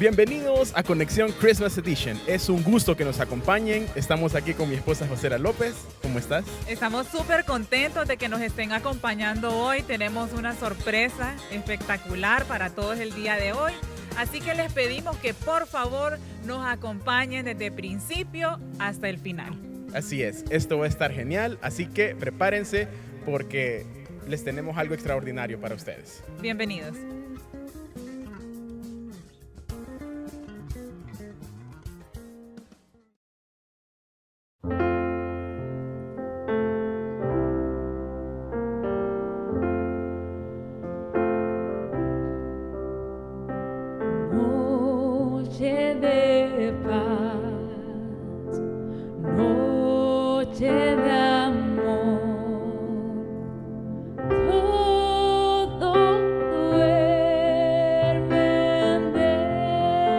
Bienvenidos a Conexión Christmas Edition. Es un gusto que nos acompañen. Estamos aquí con mi esposa Josera López. ¿Cómo estás? Estamos súper contentos de que nos estén acompañando hoy. Tenemos una sorpresa espectacular para todos el día de hoy. Así que les pedimos que por favor nos acompañen desde el principio hasta el final. Así es, esto va a estar genial, así que prepárense porque les tenemos algo extraordinario para ustedes. Bienvenidos. Noche de paz, noche de amor, todo duerme en derredor.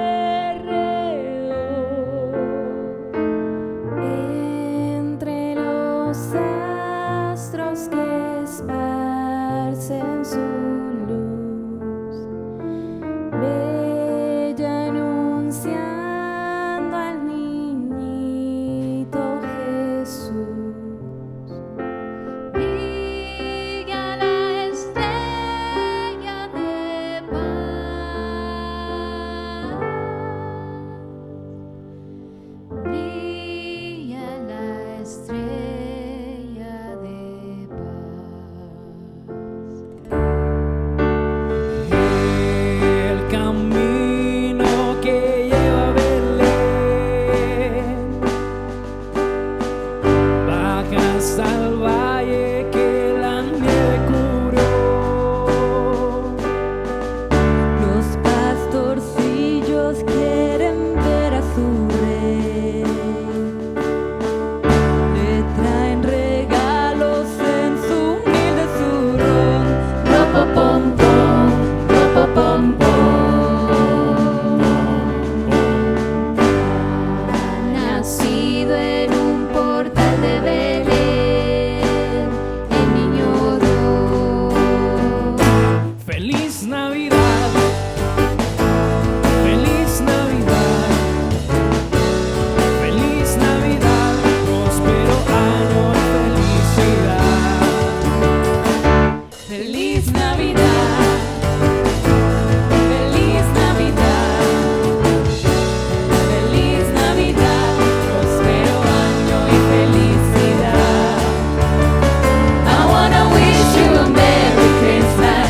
Entre los astros que esparcen su luz, bella anunciando al niñito Jesús. Brilla la estrella de paz. Brilla la estrella de paz. El camino que lleva a Belén baja hasta el valle que la nieve cubrió. Los pastorcillos quieren ver a su rey. Le traen regalos en su humilde zurrón. Ropopom-pom, ropopom-pom. Nacido en un portal de Belén, el niño Dios. Feliz Navidad, feliz Navidad, feliz Navidad, próspero año y felicidad. Feliz Navidad, feliz Navidad, feliz Navidad, próspero año y felicidad. I wanna wish you a Merry Christmas.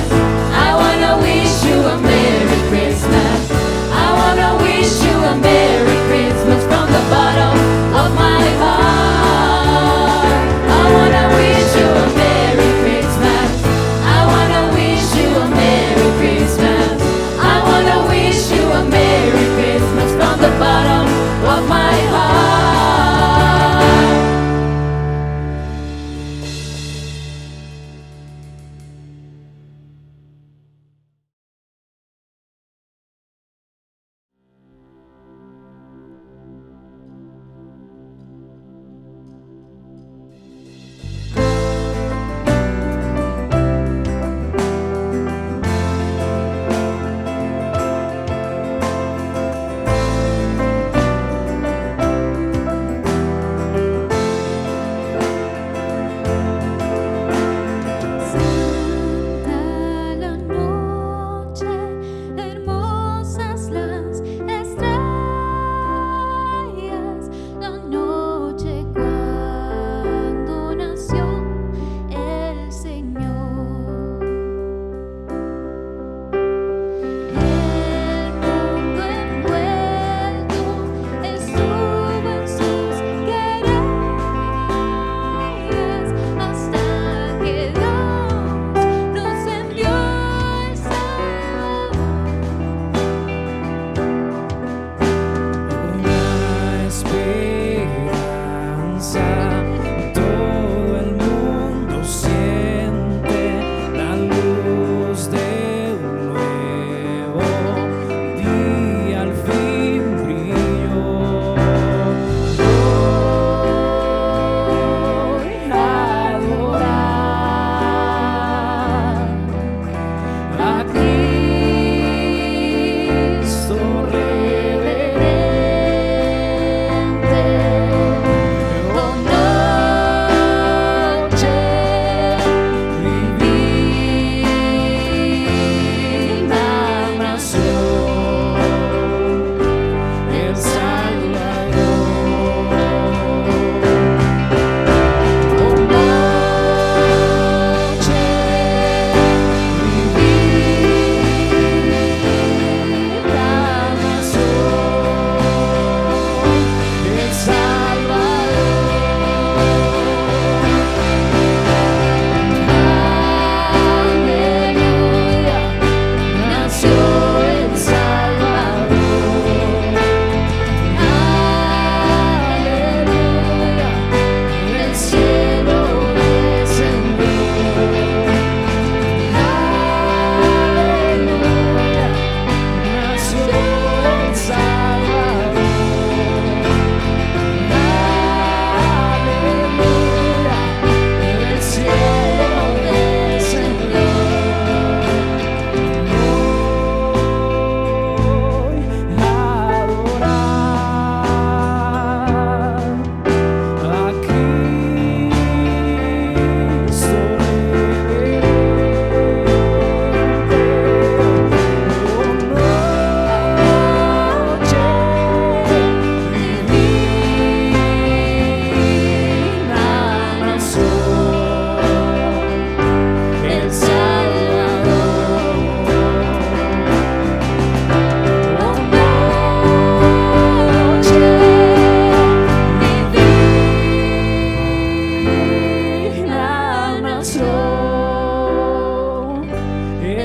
I wanna wish you a Merry Christmas. I wanna wish you a Merry Christmas from the bottom of my heart. I wanna wish you a Merry Christmas. I wanna wish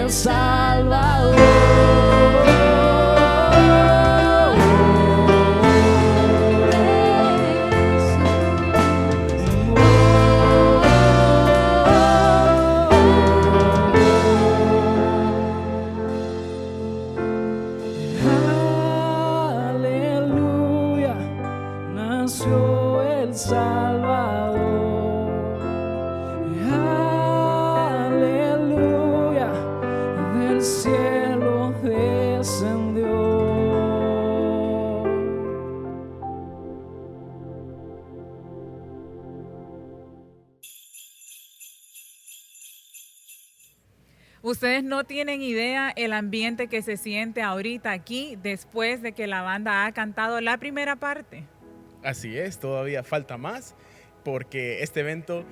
el Salvador. Aleluya, nació el Salvador. Aleluya, del cielo descendió. Ustedes no tienen idea el ambiente que se siente ahorita aquí después de que la banda ha cantado la primera parte. Así es, todavía falta más porque este evento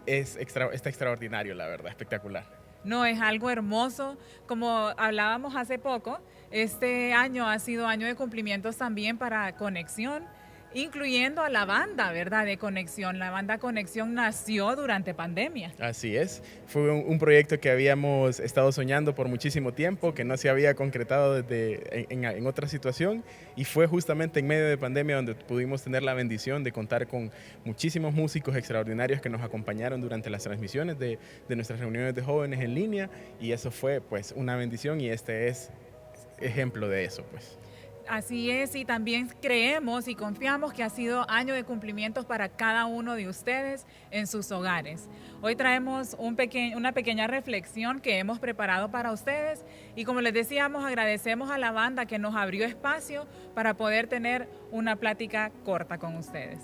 está extraordinario, la verdad, espectacular. No, es algo hermoso. Como hablábamos hace poco, este año ha sido año de cumplimientos también para Conexión, incluyendo a la banda, ¿verdad? De Conexión. La banda Conexión nació durante pandemia. Así es, fue un proyecto que habíamos estado soñando por muchísimo tiempo, que no se había concretado en otra situación, y fue justamente en medio de pandemia donde pudimos tener la bendición de contar con muchísimos músicos extraordinarios que nos acompañaron durante las transmisiones de nuestras reuniones de jóvenes en línea, y eso fue pues una bendición, y este es ejemplo de eso, pues. Así es, y también creemos y confiamos que ha sido año de cumplimientos para cada uno de ustedes en sus hogares. Hoy traemos una pequeña reflexión que hemos preparado para ustedes, y como les decíamos, agradecemos a la banda que nos abrió espacio para poder tener una plática corta con ustedes.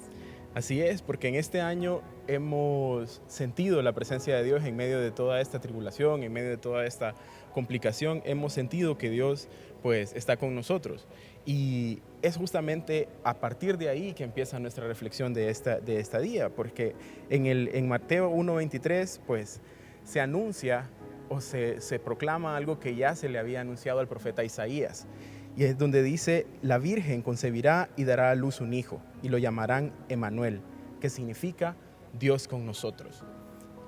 Así es, porque en este año hemos sentido la presencia de Dios en medio de toda esta tribulación, en medio de toda esta complicación. Hemos sentido que Dios pues está con nosotros, y es justamente a partir de ahí que empieza nuestra reflexión de esta día, porque en Mateo 1:23 pues se anuncia o se proclama algo que ya se le había anunciado al profeta Isaías, y es donde dice: la Virgen concebirá y dará a luz un hijo, y lo llamarán Emmanuel, que significa Dios con nosotros.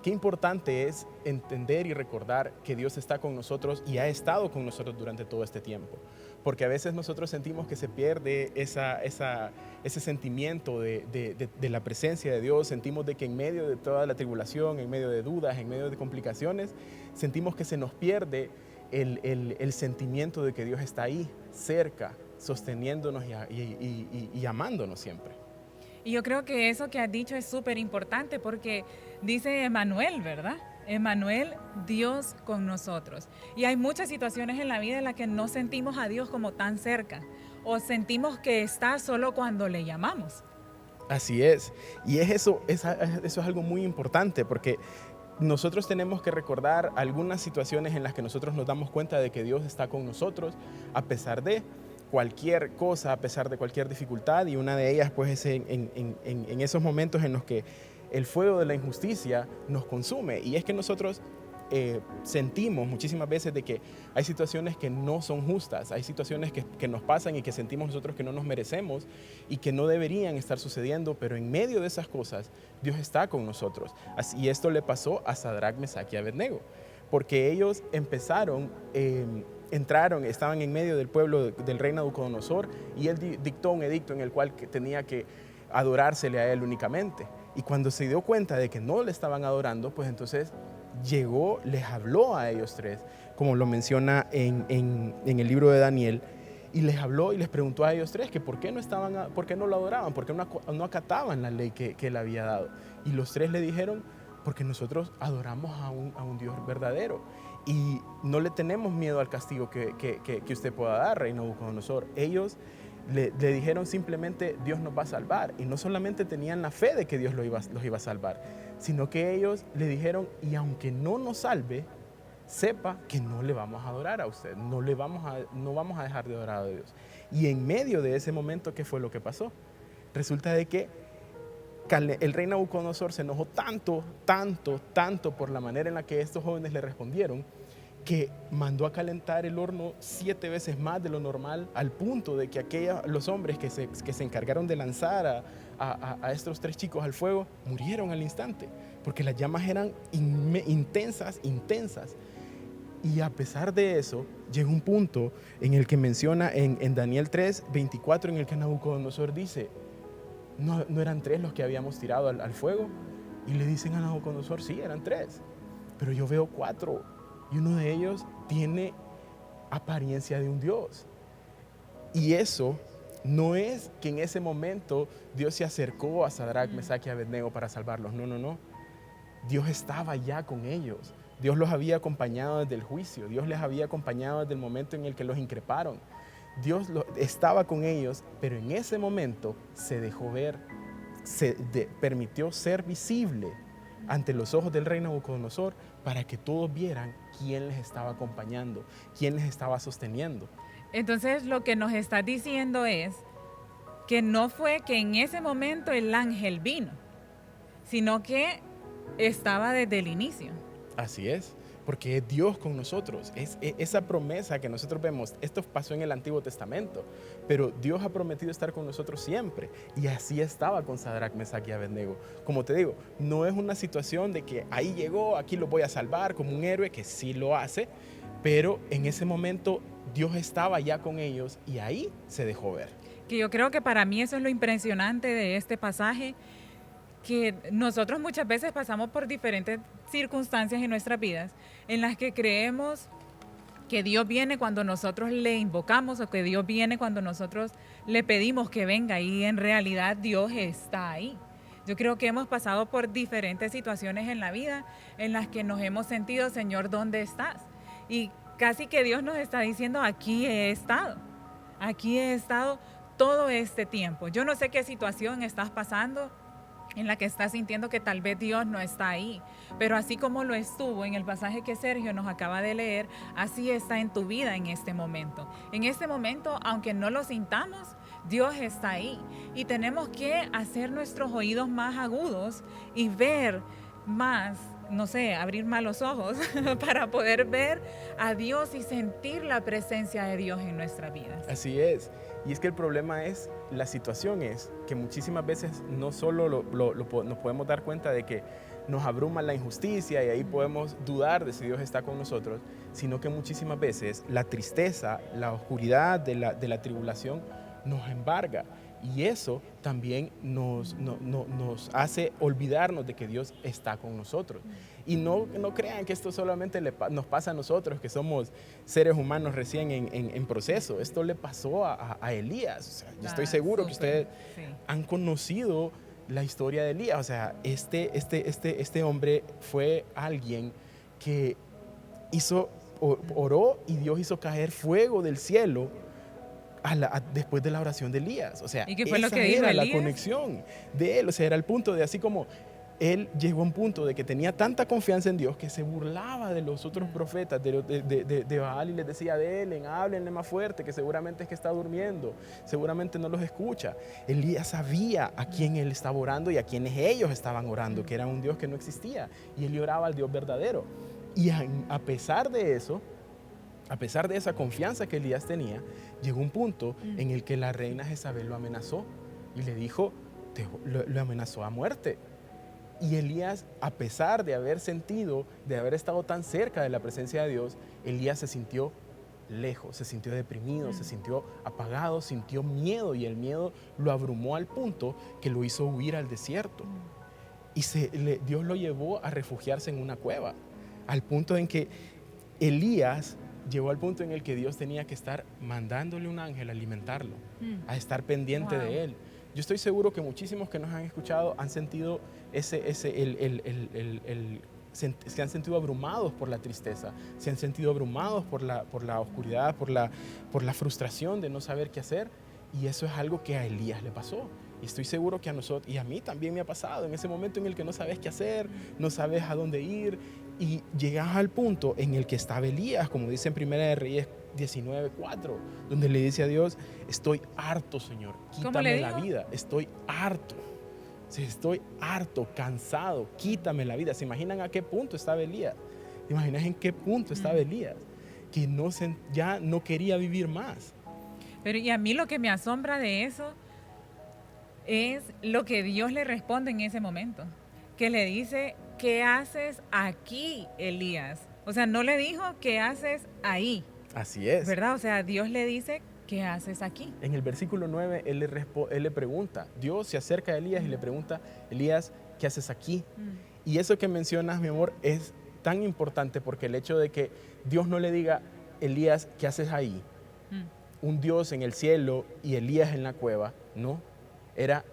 Qué importante es entender y recordar que Dios está con nosotros y ha estado con nosotros durante todo este tiempo, porque a veces nosotros sentimos que se pierde ese sentimiento de la presencia de Dios. Sentimos de que en medio de toda la tribulación, en medio de dudas, en medio de complicaciones, sentimos que se nos pierde el sentimiento de que Dios está ahí, cerca, sosteniéndonos y amándonos siempre. Y yo creo que eso que has dicho es súper importante, porque dice Emmanuel, ¿verdad? Emmanuel, Dios con nosotros. Y hay muchas situaciones en la vida en las que no sentimos a Dios como tan cerca, o sentimos que está solo cuando le llamamos. Así es, y eso es algo muy importante, porque nosotros tenemos que recordar algunas situaciones en las que nosotros nos damos cuenta de que Dios está con nosotros a pesar de cualquier cosa, a pesar de cualquier dificultad, y una de ellas pues es en esos momentos en los que el fuego de la injusticia nos consume, y es que nosotros sentimos muchísimas veces de que hay situaciones que no son justas, hay situaciones que nos pasan y que sentimos nosotros que no nos merecemos y que no deberían estar sucediendo, pero en medio de esas cosas Dios está con nosotros. Y esto le pasó a Sadrach, Mesach y Abednego, porque ellos estaban en medio del pueblo del rey Nabucodonosor, y él dictó un edicto en el cual tenía que adorársele a él únicamente. Y cuando se dio cuenta de que no le estaban adorando, pues entonces llegó, les habló a ellos tres, como lo menciona en el libro de Daniel, y les habló y les preguntó a ellos tres que por qué no lo adoraban, por qué no acataban la ley que él había dado. Y los tres le dijeron: porque nosotros adoramos a un Dios verdadero y no le tenemos miedo al castigo que usted pueda dar, rey Nabucodonosor. Ellos le dijeron simplemente: Dios nos va a salvar, y no solamente tenían la fe de que Dios los iba a salvar, sino que ellos le dijeron: y aunque no nos salve, sepa que no le vamos a adorar a usted, no vamos a dejar de adorar a Dios. Y en medio de ese momento, ¿qué fue lo que pasó? Resulta de que el rey Nabucodonosor se enojó tanto por la manera en la que estos jóvenes le respondieron, que mandó a calentar el horno 7 veces más de lo normal, al punto de que los hombres que se encargaron de lanzar a estos 3 chicos al fuego murieron al instante, porque las llamas eran intensas. Y a pesar de eso, llega un punto en el que menciona en Daniel 3, 24, en el que Nabucodonosor dice, ¿no eran 3 los que habíamos tirado al fuego? Y le dicen a Nabucodonosor, sí, eran 3, pero yo veo 4 y uno de ellos tiene apariencia de un Dios. Y eso no es que en ese momento Dios se acercó a Sadrach, Mesach y Abednego para salvarlos. No, no, no. Dios estaba ya con ellos. Dios los había acompañado desde el juicio. Dios les había acompañado desde el momento en el que los increparon. Dios estaba con ellos, pero en ese momento se dejó ver, permitió ser visible ante los ojos del rey Nabucodonosor para que todos vieran quién les estaba acompañando, quién les estaba sosteniendo. Entonces lo que nos está diciendo es que no fue que en ese momento el ángel vino, sino que estaba desde el inicio. Así es, porque es Dios con nosotros, es esa promesa que nosotros vemos. Esto pasó en el Antiguo Testamento, pero Dios ha prometido estar con nosotros siempre, y así estaba con Sadrach, Mesach y Abednego. Como te digo, no es una situación de que ahí llegó, aquí lo voy a salvar como un héroe, que sí lo hace, pero en ese momento Dios estaba ya con ellos y ahí se dejó ver. Que yo creo que para mí eso es lo impresionante de este pasaje, que nosotros muchas veces pasamos por diferentes circunstancias en nuestras vidas en las que creemos que Dios viene cuando nosotros le invocamos o que Dios viene cuando nosotros le pedimos que venga, y en realidad Dios está ahí. Yo creo que hemos pasado por diferentes situaciones en la vida en las que nos hemos sentido, Señor, ¿dónde estás? Y casi que Dios nos está diciendo, aquí he estado todo este tiempo. Yo no sé qué situación estás pasando en la que estás sintiendo que tal vez Dios no está ahí, pero así como lo estuvo en el pasaje que Sergio nos acaba de leer, así está en tu vida en este momento. En este momento, aunque no lo sintamos, Dios está ahí, y tenemos que hacer nuestros oídos más agudos y ver más, no sé, abrir más los ojos para poder ver a Dios y sentir la presencia de Dios en nuestras vidas. Así es. Y es que el problema es, la situación es que muchísimas veces no solo nos podemos dar cuenta de que nos abruma la injusticia y ahí podemos dudar de si Dios está con nosotros, sino que muchísimas veces la tristeza, la oscuridad de la tribulación nos embarga. Y eso también nos hace olvidarnos de que Dios está con nosotros. Y no crean que esto solamente nos pasa a nosotros, que somos seres humanos recién en proceso. Esto le pasó a Elías. O sea, yo estoy seguro que ustedes han conocido la historia de Elías. O sea, este hombre fue alguien que oró y Dios hizo caer fuego del cielo después de la oración de Elías. O sea, ¿y qué fue lo que esa hizo era la Elías? conexión de él. O sea, era el punto de, así como él llegó a un punto de que tenía tanta confianza en Dios que se burlaba de los otros profetas de Baal, y les decía, háblenle más fuerte, que seguramente es que está durmiendo, seguramente no los escucha. Elías sabía a quién él estaba orando y a quienes ellos estaban orando, que era un Dios que no existía, y él oraba al Dios verdadero. Y a pesar de eso, a pesar de esa confianza que Elías tenía, llegó un punto en el que la reina Jezabel lo amenazó y le dijo, lo amenazó a muerte. Y Elías, a pesar de haber estado tan cerca de la presencia de Dios, Elías se sintió lejos, se sintió deprimido, se sintió apagado, sintió miedo, y el miedo lo abrumó al punto que lo hizo huir al desierto. Y Dios lo llevó a refugiarse en una cueva, al punto en que Elías llegó al punto en el que Dios tenía que estar mandándole un ángel a alimentarlo, a estar pendiente de él. Yo estoy seguro que muchísimos que nos han escuchado han sentido se han sentido abrumados por la tristeza, se han sentido abrumados por la oscuridad, por la frustración de no saber qué hacer, y eso es algo que a Elías le pasó. Y estoy seguro que a nosotros, y a mí también me ha pasado, en ese momento en el que no sabes qué hacer, no sabes a dónde ir, y llegas al punto en el que estaba Elías, como dice en Primera de Reyes 19:4, donde le dice a Dios, estoy harto, Señor, quítame la vida, estoy harto. Estoy harto, cansado, quítame la vida. ¿Se imaginan a qué punto estaba Elías? ¿Se imaginan en qué punto estaba Elías? Que ya no quería vivir más. Pero y a mí lo que me asombra de eso es lo que Dios le responde en ese momento, que le dice, ¿qué haces aquí, Elías? O sea, no le dijo, ¿qué haces ahí? Así es. ¿Verdad? O sea, Dios le dice, ¿qué haces aquí? En el versículo 9, él le pregunta, Dios se acerca a Elías y le pregunta, Elías, ¿qué haces aquí? Y eso que mencionas, mi amor, es tan importante porque el hecho de que Dios no le diga, Elías, ¿qué haces ahí? Un Dios en el cielo y Elías en la cueva, no, era,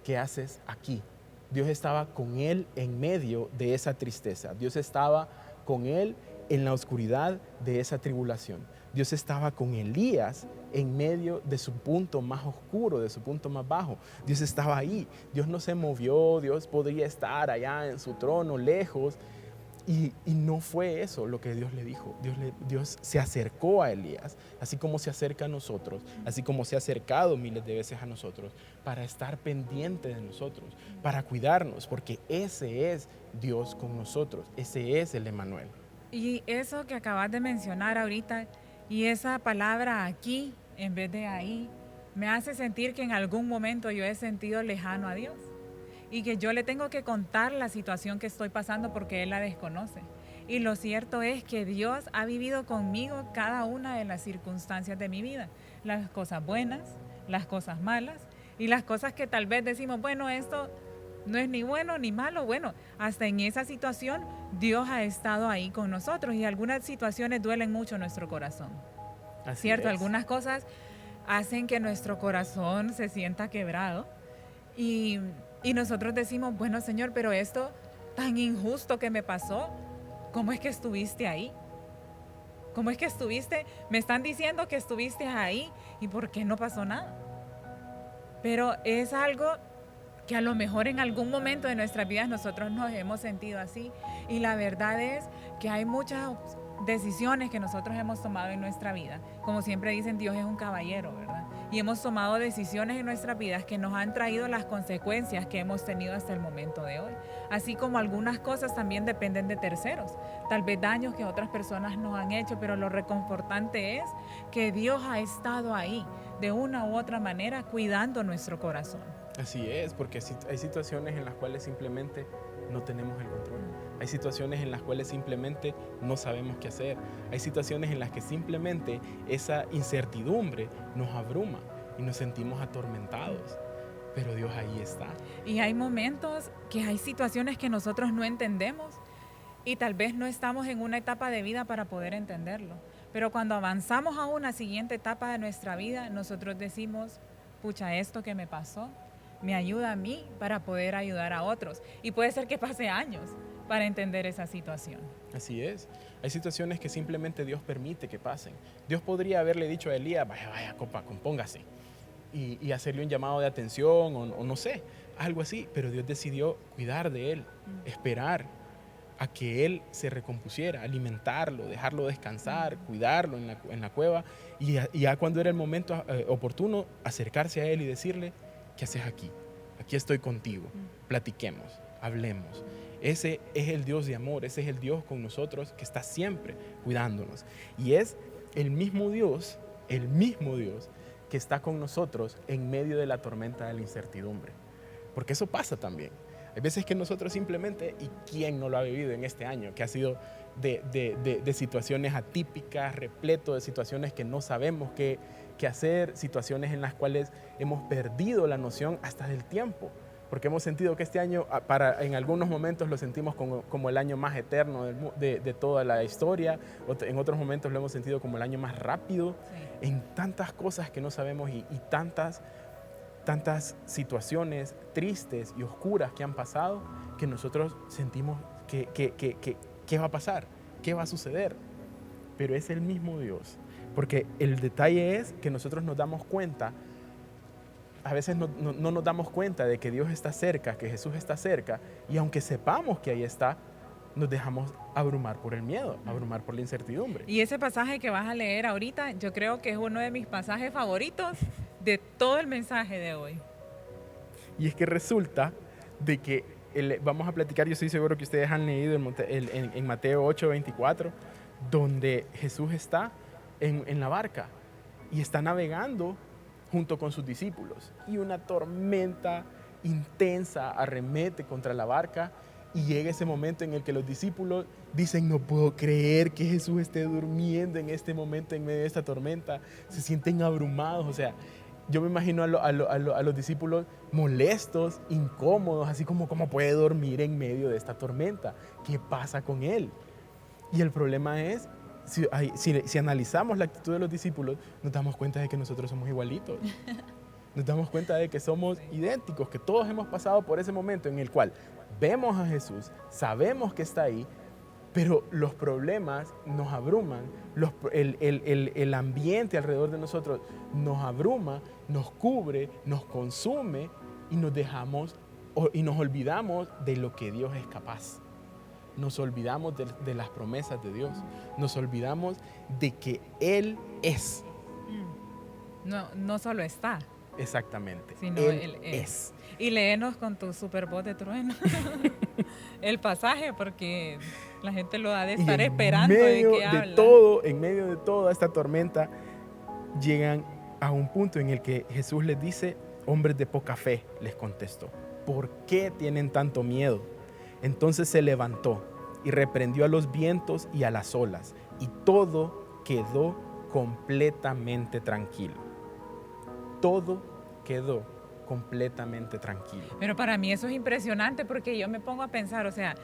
¿qué haces aquí? Dios estaba con él en medio de esa tristeza. Dios estaba con él en la oscuridad de esa tribulación. Dios estaba con Elías en medio de su punto más oscuro, de su punto más bajo. Dios estaba ahí. Dios no se movió. Dios podría estar allá en su trono, lejos. Y no fue eso lo que Dios le dijo. Dios se acercó a Elías, así como se acerca a nosotros, así como se ha acercado miles de veces a nosotros, para estar pendiente de nosotros, para cuidarnos, porque ese es Dios con nosotros, ese es el Emmanuel. Y eso que acabas de mencionar ahorita, y esa palabra aquí en vez de ahí, me hace sentir que en algún momento yo he sentido lejano a Dios. Y que yo le tengo que contar la situación que estoy pasando porque Él la desconoce. Y lo cierto es que Dios ha vivido conmigo cada una de las circunstancias de mi vida. Las cosas buenas, las cosas malas y las cosas que tal vez decimos, bueno, esto no es ni bueno ni malo. Bueno, hasta en esa situación Dios ha estado ahí con nosotros y algunas situaciones duelen mucho nuestro corazón. Así ¿Cierto? es. Algunas cosas hacen que nuestro corazón se sienta quebrado y nosotros decimos, bueno, Señor, pero esto tan injusto que me pasó, ¿cómo es que estuviste ahí? ¿Cómo es que estuviste? Me están diciendo que estuviste ahí y ¿por qué no pasó nada? Pero es algo que a lo mejor en algún momento de nuestras vidas nosotros nos hemos sentido así. Y la verdad es que hay muchas decisiones que nosotros hemos tomado en nuestra vida. Como siempre dicen, Dios es un caballero, ¿verdad? Y hemos tomado decisiones en nuestras vidas que nos han traído las consecuencias que hemos tenido hasta el momento de hoy. Así como algunas cosas también dependen de terceros, tal vez daños que otras personas nos han hecho, pero lo reconfortante es que Dios ha estado ahí de una u otra manera cuidando nuestro corazón. Así es, porque hay situaciones en las cuales simplemente no tenemos el control. Hay situaciones en las cuales simplemente no sabemos qué hacer. Hay situaciones en las que simplemente esa incertidumbre nos abruma y nos sentimos atormentados. Pero Dios ahí está. Y hay momentos que hay situaciones que nosotros no entendemos y tal vez no estamos en una etapa de vida para poder entenderlo. Pero cuando avanzamos a una siguiente etapa de nuestra vida, nosotros decimos, pucha, esto que me pasó me ayuda a mí para poder ayudar a otros. Y puede ser que pase años para entender esa situación. Así es. Hay situaciones que simplemente Dios permite que pasen. Dios podría haberle dicho a Elías, vaya, compa, compóngase. Y hacerle un llamado de atención o no sé, algo así. Pero Dios decidió cuidar de él, esperar a que él se recompusiera, alimentarlo, dejarlo descansar, cuidarlo en la cueva. Y ya cuando era el momento oportuno, acercarse a él y decirle, ¿qué haces aquí? Aquí estoy contigo, platiquemos, hablemos. Ese es el Dios de amor, ese es el Dios con nosotros que está siempre cuidándonos. Y es el mismo Dios que está con nosotros en medio de la tormenta de la incertidumbre. Porque eso pasa también. Hay veces que nosotros simplemente, ¿y quién no lo ha vivido en este año? Que ha sido de situaciones atípicas, repleto de situaciones que no sabemos qué hacer, situaciones en las cuales hemos perdido la noción hasta del tiempo. Porque hemos sentido que este año, en algunos momentos lo sentimos como el año más eterno de toda la historia, en otros momentos lo hemos sentido como el año más rápido, sí. En tantas cosas que no sabemos y tantas situaciones tristes y oscuras que han pasado, que nosotros sentimos ¿qué va a pasar? ¿Qué va a suceder? Pero es el mismo Dios, porque el detalle es que nosotros nos damos cuenta, a veces no nos damos cuenta de que Dios está cerca, que Jesús está cerca, y aunque sepamos que ahí está, nos dejamos abrumar por el miedo, abrumar por la incertidumbre. Y ese pasaje que vas a leer ahorita, yo creo que es uno de mis pasajes favoritos de todo el mensaje de hoy. Y es que resulta de que, vamos a platicar, yo estoy seguro que ustedes han leído en Mateo 8:24, donde Jesús está en la barca y está navegando junto con sus discípulos. Y una tormenta intensa arremete contra la barca Y llega ese momento en el que los discípulos dicen, no puedo creer que Jesús esté durmiendo en este momento, en medio de esta tormenta. Se sienten abrumados. O sea, yo me imagino a los discípulos molestos, incómodos, así como, ¿cómo puede dormir en medio de esta tormenta? ¿Qué pasa con él? Y el problema es, si analizamos la actitud de los discípulos, nos damos cuenta de que nosotros somos igualitos. Nos damos cuenta de que somos idénticos, que todos hemos pasado por ese momento en el cual vemos a Jesús, sabemos que está ahí, pero los problemas nos abruman, el ambiente alrededor de nosotros nos abruma, nos cubre, nos consume y nos olvidamos de lo que Dios es capaz. Nos olvidamos de las promesas de Dios, nos olvidamos de que Él es. No solo está, Exactamente, sino Él Él es. es. Y léenos con tu super voz de trueno el pasaje, porque la gente lo ha de estar esperando de qué habla. En medio de toda esta tormenta, llegan a un punto en el que Jesús les dice, hombres de poca fe, les contestó, ¿por qué tienen tanto miedo? Entonces se levantó y reprendió a los vientos y a las olas, y todo quedó completamente tranquilo. Todo quedó completamente tranquilo. Pero para mí eso es impresionante, porque yo me pongo a pensar, o sea,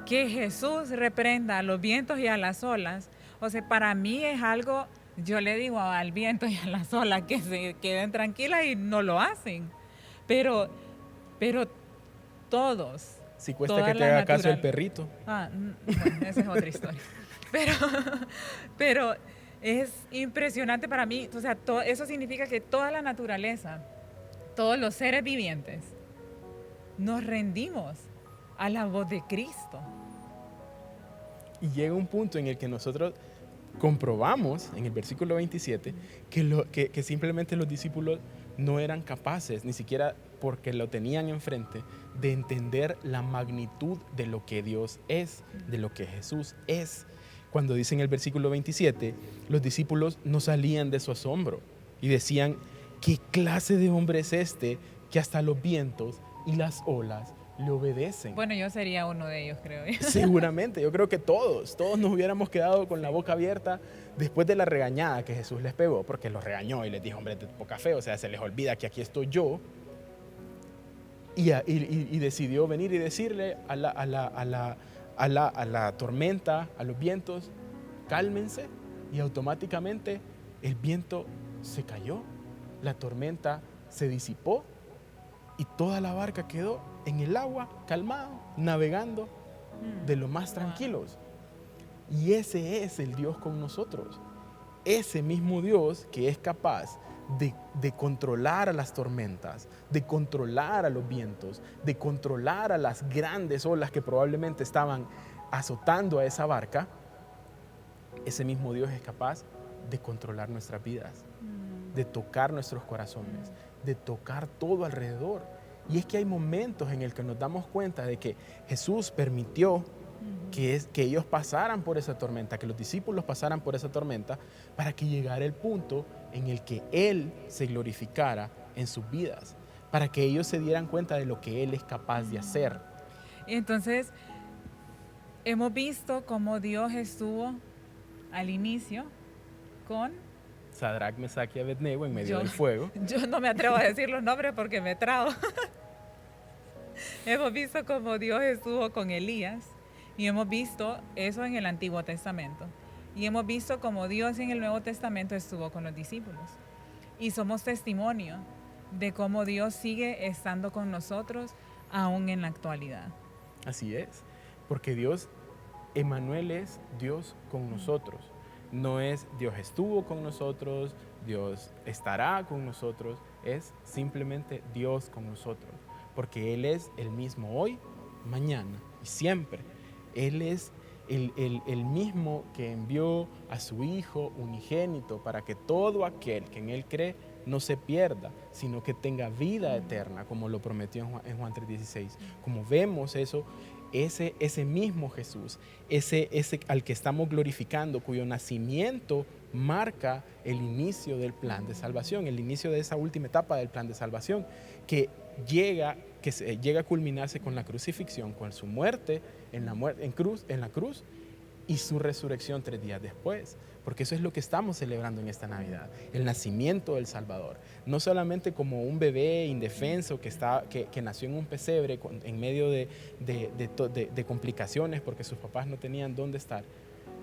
que Jesús reprenda a los vientos y a las olas, o sea, para mí es algo, yo le digo al viento y a las olas que se queden tranquilas y no lo hacen, pero todos. Si cuesta toda que te la haga caso el natural- perrito. Bueno, esa es otra historia. Pero es impresionante para mí, o sea, eso significa que toda la naturaleza, todos los seres vivientes, nos rendimos a la voz de Cristo. Y llega un punto en el que nosotros comprobamos, en el versículo 27, que simplemente los discípulos no eran capaces, ni siquiera porque lo tenían enfrente, de entender la magnitud de lo que Dios es, de lo que Jesús es. Cuando dice en el versículo 27, los discípulos no salían de su asombro y decían, ¿qué clase de hombre es este que hasta los vientos y las olas le obedecen? Bueno, yo sería uno de ellos, creo yo. Seguramente, yo creo que todos nos hubiéramos quedado con la boca abierta después de la regañada que Jesús les pegó, porque los regañó y les dijo, hombre, de poca fe, o sea, se les olvida que aquí estoy yo. Y decidió venir y decirle a la tormenta, a los vientos, cálmense, y automáticamente el viento se cayó, la tormenta se disipó y toda la barca quedó en el agua, calmado, navegando de lo más tranquilos. Y ese es el Dios con nosotros. Ese mismo Dios que es capaz de controlar a las tormentas, de controlar a los vientos, de controlar a las grandes olas que probablemente estaban azotando a esa barca, ese mismo Dios es capaz de controlar nuestras vidas, de tocar nuestros corazones, de tocar todo alrededor. Y es que hay momentos en el que nos damos cuenta de que Jesús permitió que ellos pasaran por esa tormenta, que los discípulos pasaran por esa tormenta, para que llegara el punto en el que Él se glorificara en sus vidas, para que ellos se dieran cuenta de lo que Él es capaz de hacer. Y entonces, hemos visto cómo Dios estuvo al inicio con... Sadrach, Mesach y Abednego en medio Yo- del fuego. Yo no me atrevo a decir los nombres porque me trabo. Hemos visto cómo Dios estuvo con Elías y hemos visto eso en el Antiguo Testamento. Y hemos visto cómo Dios en el Nuevo Testamento estuvo con los discípulos. Y somos testimonio de cómo Dios sigue estando con nosotros aún en la actualidad. Así es, porque Dios, Emmanuel, es Dios con nosotros. No es Dios estuvo con nosotros, Dios estará con nosotros, es simplemente Dios con nosotros, porque Él es el mismo hoy, mañana y siempre. Él es el mismo que envió a su Hijo unigénito para que todo aquel que en Él cree no se pierda, sino que tenga vida eterna, como lo prometió en Juan 3:16. Como vemos eso, ese mismo Jesús, ese al que estamos glorificando, cuyo nacimiento marca el inicio del plan de salvación, el inicio de esa última etapa del plan de salvación, que llega que llega a culminarse con la crucifixión, con su muerte en la cruz y su resurrección 3 días después. Porque eso es lo que estamos celebrando en esta Navidad, el nacimiento del Salvador. No solamente como un bebé indefenso que nació en un pesebre en medio de complicaciones porque sus papás no tenían dónde estar,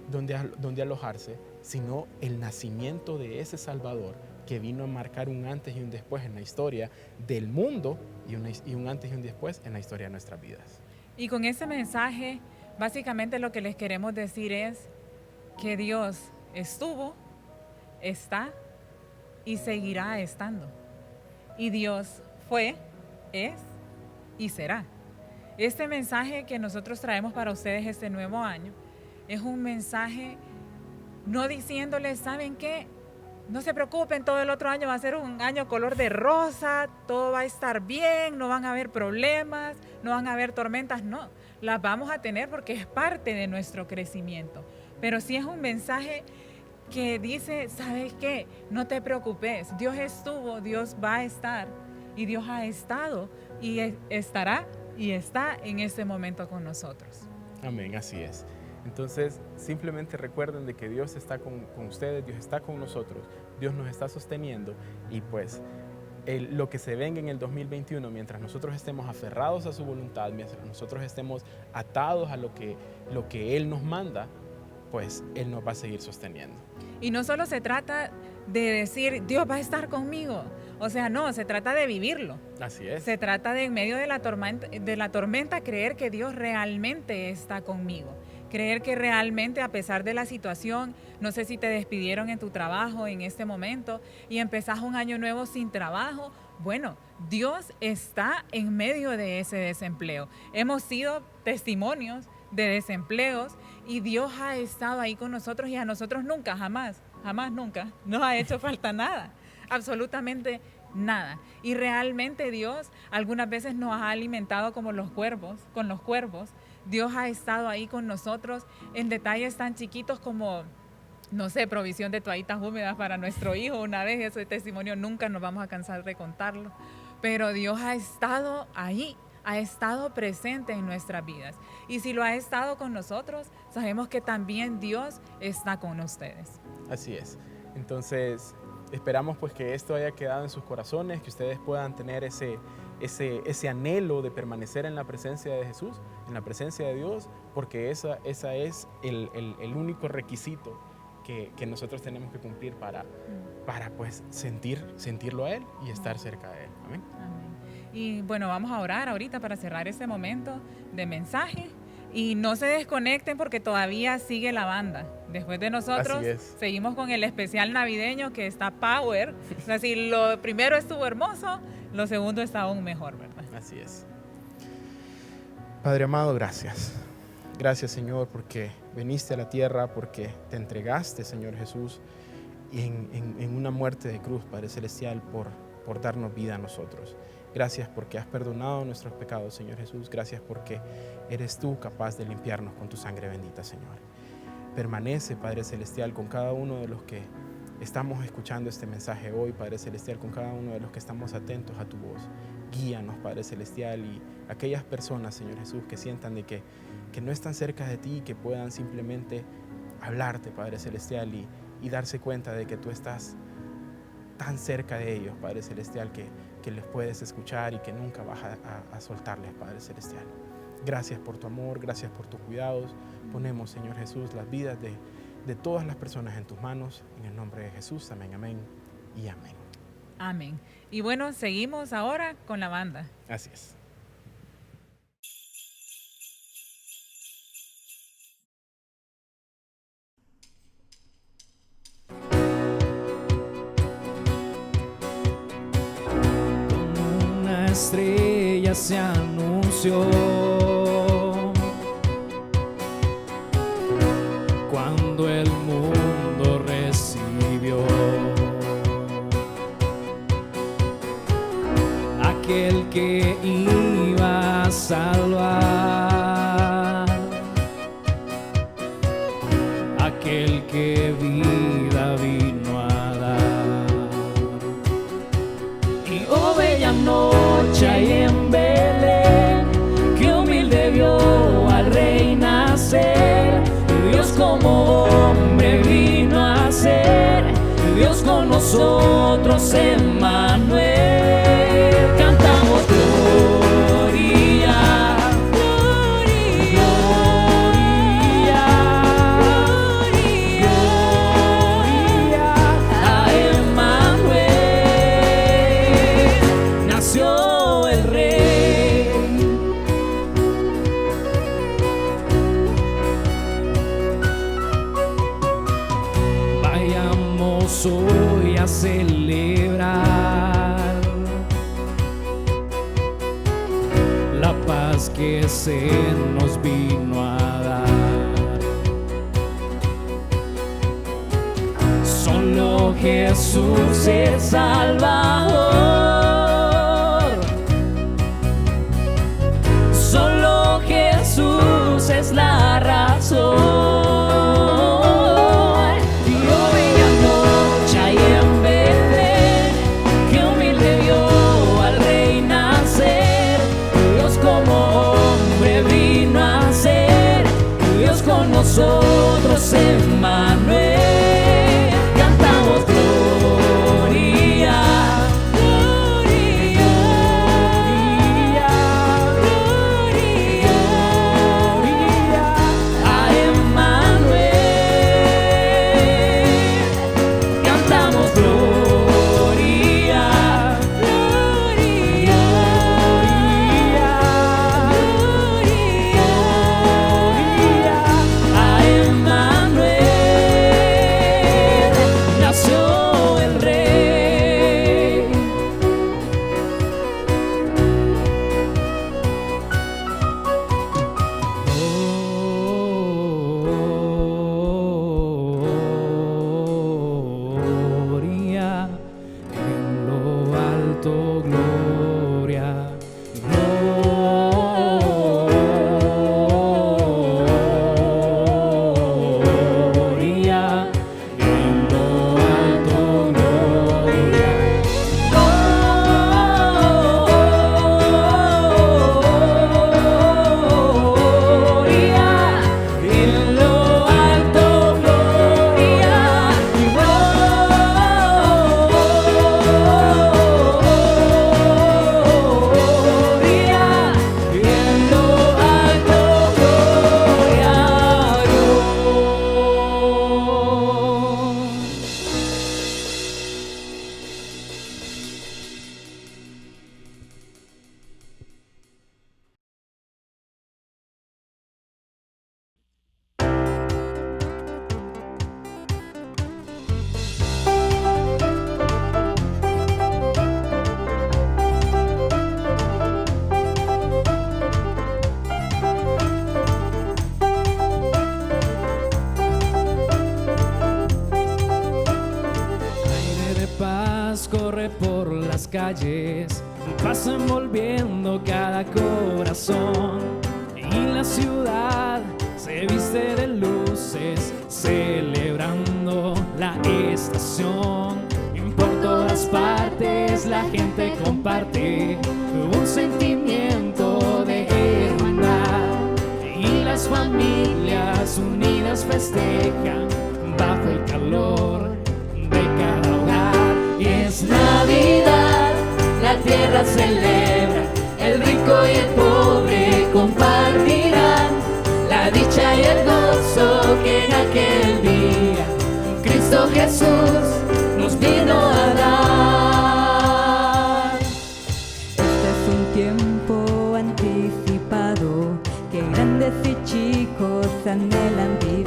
dónde alojarse, sino el nacimiento de ese Salvador que vino a marcar un antes y un después en la historia del mundo y un antes y un después en la historia de nuestras vidas. Y con ese mensaje, básicamente lo que les queremos decir es que Dios estuvo, está y seguirá estando. Y Dios fue, es y será. Este mensaje que nosotros traemos para ustedes este nuevo año es un mensaje no diciéndoles, ¿saben qué? No se preocupen, todo el otro año va a ser un año color de rosa, todo va a estar bien, no van a haber problemas, no van a haber tormentas, no. Las vamos a tener porque es parte de nuestro crecimiento. Pero sí es un mensaje que dice, ¿sabes qué? No te preocupes, Dios estuvo, Dios va a estar y Dios ha estado y estará y está en este momento con nosotros. Amén, así es. Entonces, simplemente recuerden de que Dios está con ustedes, Dios está con nosotros, Dios nos está sosteniendo y pues lo que se venga en el 2021, mientras nosotros estemos aferrados a su voluntad, mientras nosotros estemos atados a lo que Él nos manda, pues Él nos va a seguir sosteniendo. Y no solo se trata de decir, Dios va a estar conmigo. O sea, no, se trata de vivirlo. Así es. Se trata de en medio de la tormenta creer que Dios realmente está conmigo. Creer que realmente a pesar de la situación, no sé si te despidieron en tu trabajo en este momento y empezás un año nuevo sin trabajo. Bueno, Dios está en medio de ese desempleo. Hemos sido testimonios de desempleos y Dios ha estado ahí con nosotros y a nosotros nunca, jamás, nunca nos ha hecho falta nada, absolutamente nada. Y realmente Dios algunas veces nos ha alimentado como con los cuervos. Dios ha estado ahí con nosotros en detalles tan chiquitos como, no sé, provisión de toallitas húmedas para nuestro hijo. Una vez, ese testimonio nunca nos vamos a cansar de contarlo. Pero Dios ha estado ahí, ha estado presente en nuestras vidas. Y si lo ha estado con nosotros, sabemos que también Dios está con ustedes. Así es. Entonces, esperamos pues que esto haya quedado en sus corazones, que ustedes puedan tener ese anhelo de permanecer en la presencia de Jesús, en la presencia de Dios, porque esa es el único requisito que nosotros tenemos que cumplir para pues sentirlo a Él y estar cerca de Él. Amén. Amén. Y bueno, vamos a orar ahorita para cerrar este momento de mensaje. Y no se desconecten porque todavía sigue la banda. Después de nosotros seguimos con el especial navideño que está power. O sea, si lo primero estuvo hermoso, lo segundo está aún mejor, ¿verdad? Así es. Padre amado, gracias. Gracias, Señor, porque viniste a la tierra, porque te entregaste, Señor Jesús, en una muerte de cruz, Padre Celestial, por darnos vida a nosotros. Gracias porque has perdonado nuestros pecados, Señor Jesús. Gracias porque eres tú capaz de limpiarnos con tu sangre bendita, Señor. Permanece, Padre Celestial, con cada uno de los que estamos escuchando este mensaje hoy, Padre Celestial, con cada uno de los que estamos atentos a tu voz. Guíanos, Padre Celestial, y aquellas personas, Señor Jesús, que sientan de que no están cerca de ti, que puedan simplemente hablarte, Padre Celestial, y darse cuenta de que tú estás tan cerca de ellos, Padre Celestial, que les puedes escuchar y que nunca vas a soltarles, Padre Celestial. Gracias por tu amor, gracias por tus cuidados. Ponemos, Señor Jesús, las vidas de todas las personas en tus manos. En el nombre de Jesús, amén, amén y amén. Amén. Y bueno, seguimos ahora con la banda. Así es. Estrella se anunció cuando el mundo recibió aquel que iba a salvar, aquel que vida vino a dar. Y oh bella noche y en verano Emmanuel, cantamos gloria, gloria, gloria, gloria a Emmanuel, nació el Rey. Vayamos hoy a celebrar la paz que se nos vino a dar. Solo Jesús es Salvador. Solo Jesús es la razón. Nosotros Emmanuel, cantamos gloria, gloria, gloria, gloria a Emmanuel, cantamos gloria, gloria, corre por las calles, paz envolviendo cada corazón. Y la ciudad se viste de luces, celebrando la estación. Por todas partes la gente comparte un sentimiento de hermandad. Y las familias unidas festejan bajo el calor de cada hogar. Y es Navidad, la tierra celebra, el rico y el pobre compartirán la dicha y el gozo que en aquel día Cristo Jesús nos vino a dar. Este es un tiempo anticipado que grandes y chicos anhelan vivir.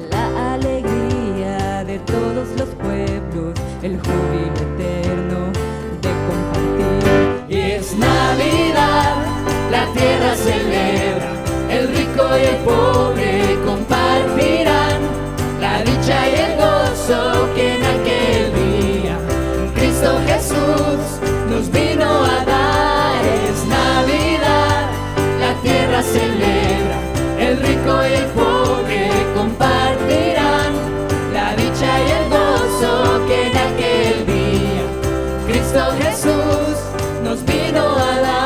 La alegría de todos los pueblos, el júbilo eterno de compartir. Y es Navidad, la tierra celebra, el rico y el pobre compartirán la dicha y el gozo que en aquel día Cristo Jesús nos vino a dar. Es Navidad, la tierra celebra, el rico y el pobre compartirán la dicha y el gozo que en aquel día Cristo Jesús nos vino a dar.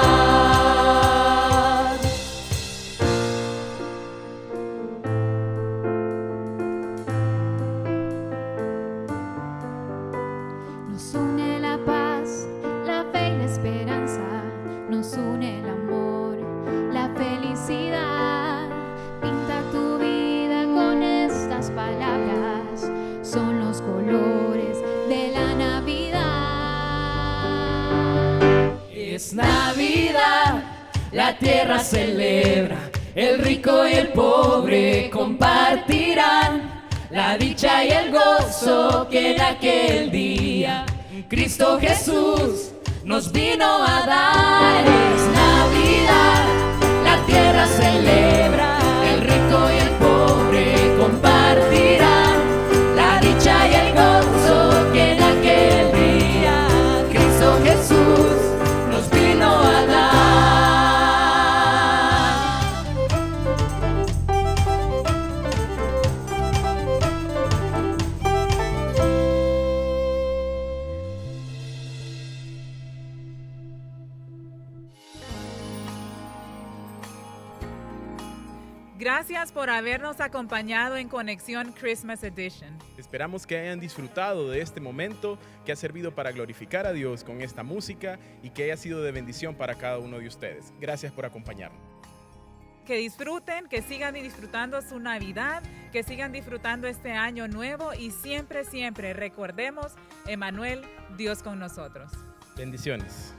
Es Navidad, la tierra celebra, el rico y el pobre compartirán la dicha y el gozo que en aquel día Cristo Jesús nos vino a dar. Es Navidad, la tierra celebra, el rico y el pobre compartirán la dicha y el gozo que en aquel día Cristo Jesús nos vino a dar. Gracias por habernos acompañado en Conexión Christmas Edition. Esperamos que hayan disfrutado de este momento que ha servido para glorificar a Dios con esta música y que haya sido de bendición para cada uno de ustedes. Gracias por acompañarnos. Que disfruten, que sigan disfrutando su Navidad, que sigan disfrutando este año nuevo y siempre, siempre recordemos, Emmanuel, Dios con nosotros. Bendiciones.